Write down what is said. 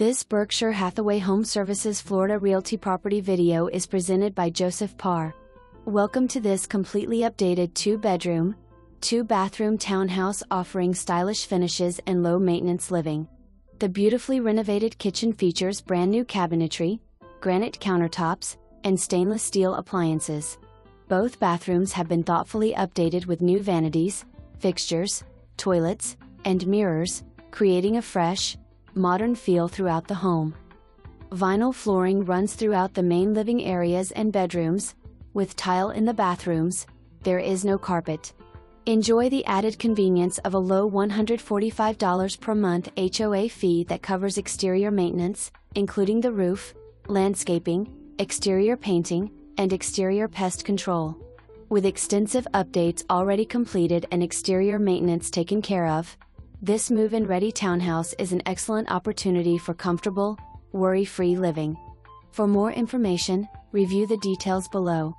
This Berkshire Hathaway HomeServices Florida Realty property video is presented by Joseph Parr. Welcome to this completely updated 2-bedroom, 2-bathroom townhouse offering stylish finishes and low-maintenance living. The beautifully renovated kitchen features brand new cabinetry, granite countertops, and stainless steel appliances. Both bathrooms have been thoughtfully updated with new vanities, fixtures, toilets, and mirrors, creating a fresh, modern feel throughout the home. Vinyl flooring runs throughout the main living areas and bedrooms. With tile in the bathrooms, there is no carpet. Enjoy the added convenience of a low $145 per month HOA fee that covers exterior maintenance, including the roof, landscaping, exterior painting, and exterior pest control. With extensive updates already completed and exterior maintenance taken care of, this move-in ready townhouse is an excellent opportunity for comfortable, worry-free living. For more information, review the details below.